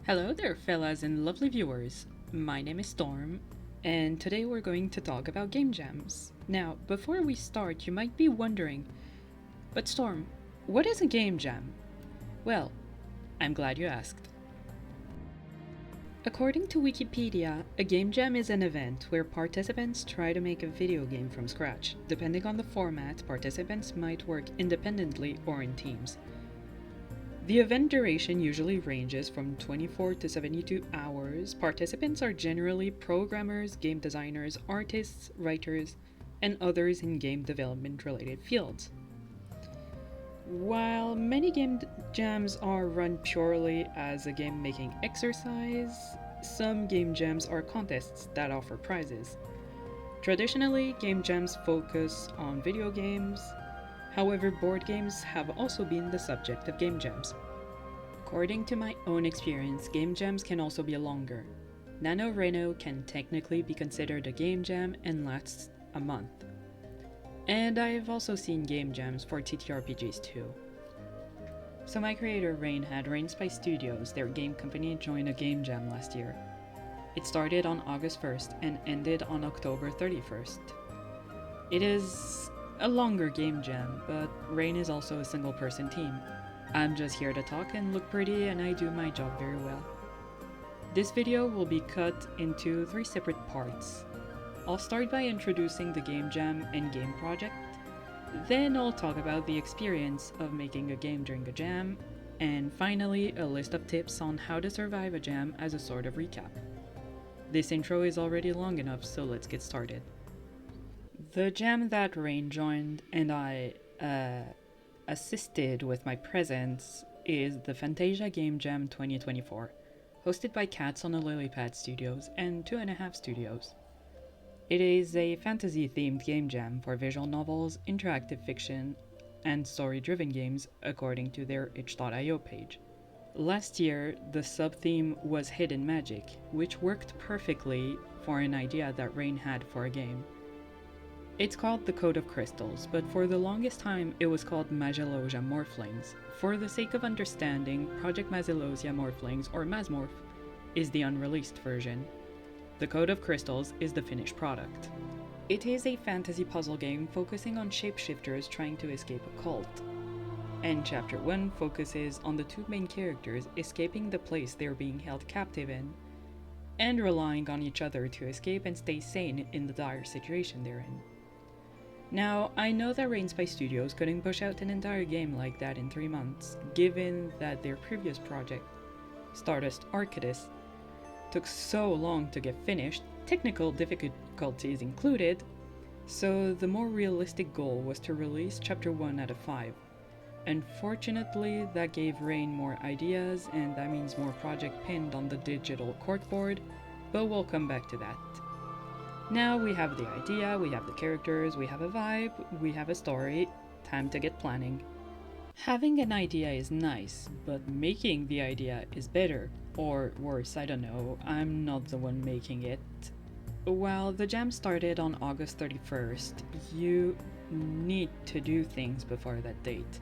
Hello there, fellas and lovely viewers. My name is Storm, and today we're going to talk about game jams. Now, before we start, you might be wondering, but Storm, what is a game jam? Well, I'm glad you asked. According to Wikipedia, a game jam is an event where participants try to make a video game from scratch. Depending on the format, participants might work independently or in teams. The event duration usually ranges from 24 to 72 hours. Participants are generally programmers, game designers, artists, writers, and others in game development related fields. While many game jams are run purely as a game making exercise, some game jams are contests that offer prizes. Traditionally, game jams focus on video games. However, board games have also been the subject of game jams. According to my own experience, game jams can also be longer. NaNoWriMo can technically be considered a game jam and lasts a month. And I've also seen game jams for TTRPGs too. So my creator Rain had Rainspy Studios, their game company, join a game jam last year. It started on August 1st and ended on October 31st. It is a longer game jam, but Rain is also a single person team. I'm just here to talk and look pretty, and I do my job very well. This video will be cut into 3 separate parts. I'll start by introducing the game jam and game project. Then I'll talk about the experience of making a game during a jam, and finally a list of tips on how to survive a jam as a sort of recap. This intro is already long enough, so let's get started. The jam that Rain joined and I assisted with my presence is the Phantasia Game Jam 2024, hosted by Cats on a Lilypad Studios and 2.5 Studios. It is a fantasy-themed game jam for visual novels, interactive fiction, and story-driven games according to their itch.io page. Last year, the sub-theme was Hidden Magic, which worked perfectly for an idea that Rain had for a game. It's called the Code of Crystals, but for the longest time it was called Magilosia Morphlings. For the sake of understanding, Project Magilosia Morphlings, or Mazmorph, is the unreleased version. The Code of Crystals is the finished product. It is a fantasy puzzle game focusing on shapeshifters trying to escape a cult. And Chapter 1 focuses on the 2 main characters escaping the place they're being held captive in, and relying on each other to escape and stay sane in the dire situation they're in. Now, I know that Rainspy Studios couldn't push out an entire game like that in 3 months, given that their previous project, Stardust Arcadis, took so long to get finished, technical difficulties included, so the more realistic goal was to release Chapter 1 out of 5. Unfortunately, that gave Rain more ideas, and that means more project pinned on the digital corkboard, but we'll come back to that. Now we have the idea, we have the characters, we have a vibe, we have a story, time to get planning. Having an idea is nice, but making the idea is better. Or worse, I don't know, I'm not the one making it. While the jam started on August 31st, you need to do things before that date.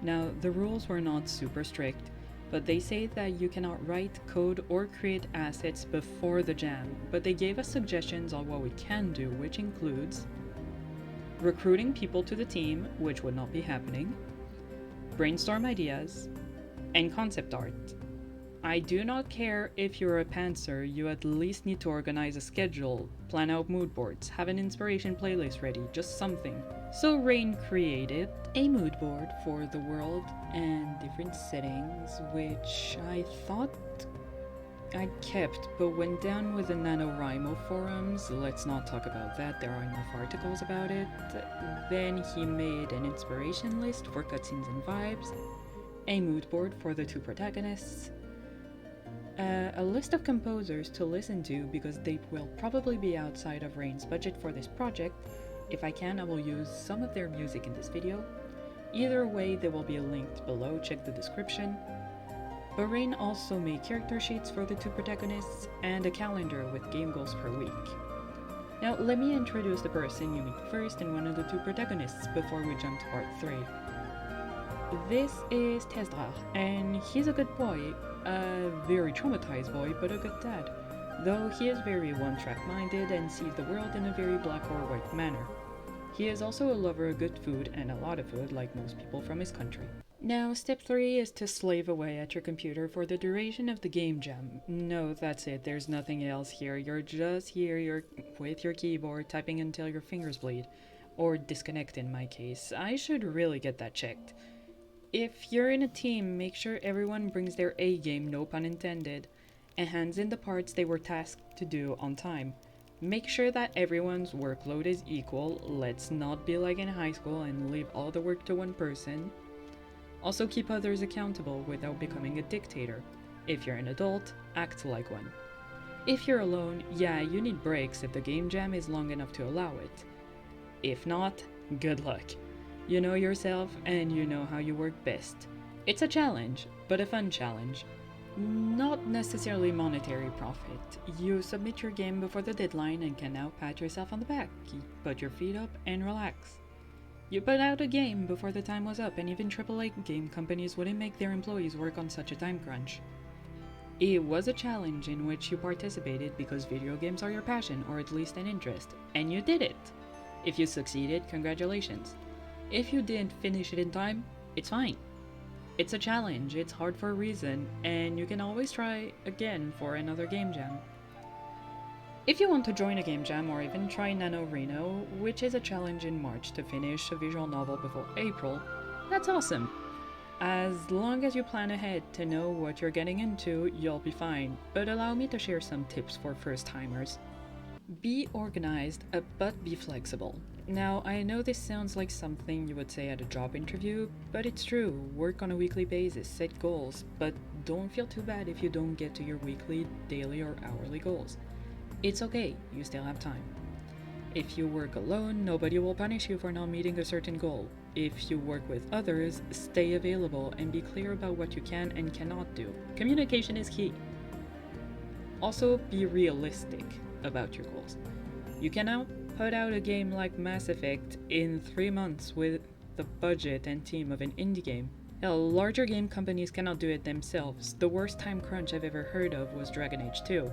Now, the rules were not super strict, but they say that you cannot write, code, or create assets before the jam, but they gave us suggestions on what we can do, which includes recruiting people to the team, which would not be happening, brainstorm ideas, and concept art. I do not care if you're a pantser, you at least need to organize a schedule, plan out mood boards, have an inspiration playlist ready, just something. So Rain created a mood board for the world and different settings, which I thought I kept, but went down with the NaNoWriMo forums. Let's not talk about that, there are enough articles about it. Then he made an inspiration list for cutscenes and vibes, a mood board for the 2 protagonists, a list of composers to listen to because they will probably be outside of Rain's budget for this project. If I can, I will use some of their music in this video. Either way, they will be linked below, check the description. But Rain also made character sheets for the 2 protagonists and a calendar with game goals per week. Now let me introduce the person you meet first and one of the 2 protagonists before we jump to part 3. This is Tesdra, and he's a good boy, a very very traumatized boy, but a good dad, though he is very one-track minded and sees the world in a very black or white manner. He is also a lover of good food and a lot of food, like most people from his country. Now, step 3 is to slave away at your computer for the duration of the game jam. No, that's it, there's nothing else here. You're just here, you're with your keyboard, typing until your fingers bleed. Or disconnect in my case. I should really get that checked. If you're in a team, make sure everyone brings their A game, no pun intended, and hands in the parts they were tasked to do on time. Make sure that everyone's workload is equal. Let's not be like in high school and leave all the work to one person. Also keep others accountable without becoming a dictator. If you're an adult, act like one. If you're alone, yeah, you need breaks if the game jam is long enough to allow it. If not, good luck. You know yourself and you know how you work best. It's a challenge, but a fun challenge. Not necessarily monetary profit. You submit your game before the deadline and can now pat yourself on the back. You put your feet up and relax. You put out a game before the time was up, and even AAA game companies wouldn't make their employees work on such a time crunch. It was a challenge in which you participated because video games are your passion, or at least an interest, and you did it. If you succeeded, congratulations. If you didn't finish it in time, it's fine. It's a challenge, it's hard for a reason, and you can always try again for another game jam. If you want to join a game jam or even try NaNoWriMo, which is a challenge in March to finish a visual novel before April, that's awesome. As long as you plan ahead to know what you're getting into, you'll be fine, but allow me to share some tips for first-timers. Be organized, but be flexible. Now, I know this sounds like something you would say at a job interview, but it's true. Work on a weekly basis, set goals, but don't feel too bad if you don't get to your weekly, daily, or hourly goals. It's okay, you still have time. If you work alone, nobody will punish you for not meeting a certain goal. If you work with others, stay available and be clear about what you can and cannot do. Communication is key. Also, be realistic about your goals. You cannot put out a game like Mass Effect in 3 months with the budget and team of an indie game. Hell, larger game companies cannot do it themselves. The worst time crunch I've ever heard of was Dragon Age 2,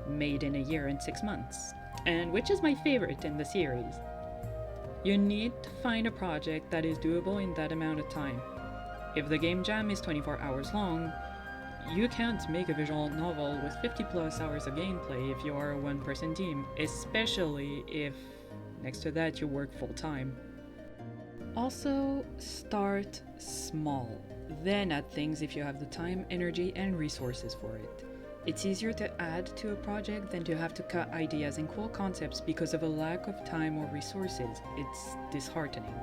made in a year and 6 months, and which is my favorite in the series. You need to find a project that is doable in that amount of time. If the game jam is 24 hours long, you can't make a visual novel with 50 plus hours of gameplay if you are a one-person team, especially if next to that you work full-time. Also, start small, then add things if you have the time, energy, and resources for it. It's easier to add to a project than to have to cut ideas and cool concepts because of a lack of time or resources. It's disheartening.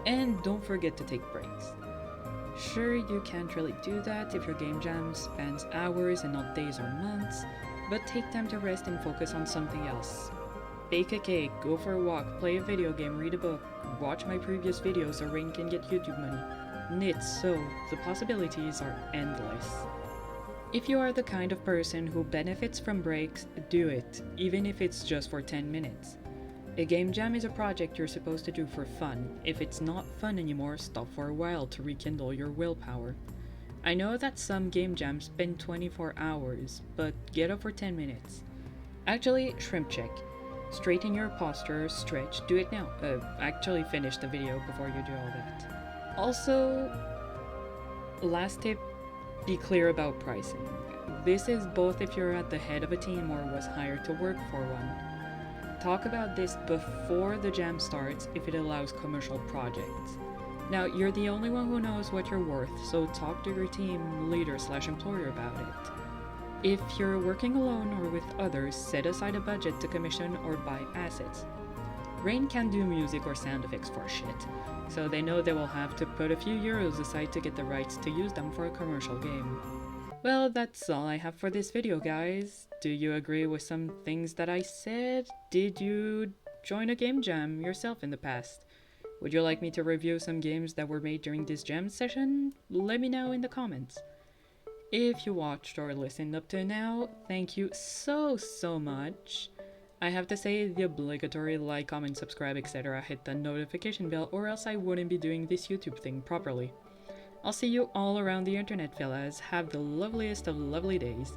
And don't forget to take breaks. Sure, you can't really do that if your game jam spans hours and not days or months, but take time to rest and focus on something else. Bake a cake, go for a walk, play a video game, read a book, watch my previous videos so Rain can get YouTube money, knit, sew, the possibilities are endless. If you are the kind of person who benefits from breaks, do it, even if it's just for 10 minutes. A game jam is a project you're supposed to do for fun. If it's not fun anymore, stop for a while to rekindle your willpower. I know that some game jams spend 24 hours, but get up for 10 minutes. Actually, shrimp check. Straighten your posture, stretch, do it now. Actually finish the video before you do all that. Also, last tip, be clear about pricing. This is both if you're at the head of a team or was hired to work for one. Talk about this before the jam starts if it allows commercial projects. Now, you're the only one who knows what you're worth, so talk to your team leader/employer about it. If you're working alone or with others, set aside a budget to commission or buy assets. Rain can't do music or sound effects for shit, so they know they will have to put a few euros aside to get the rights to use them for a commercial game. Well, that's all I have for this video, guys. Do you agree with some things that I said? Did you join a game jam yourself in the past? Would you like me to review some games that were made during this jam session? Let me know in the comments. If you watched or listened up to now, thank you so much. I have to say the obligatory like, comment, subscribe, etc. Hit the notification bell or else I wouldn't be doing this YouTube thing properly. I'll see you all around the internet, fellas. Have the loveliest of lovely days.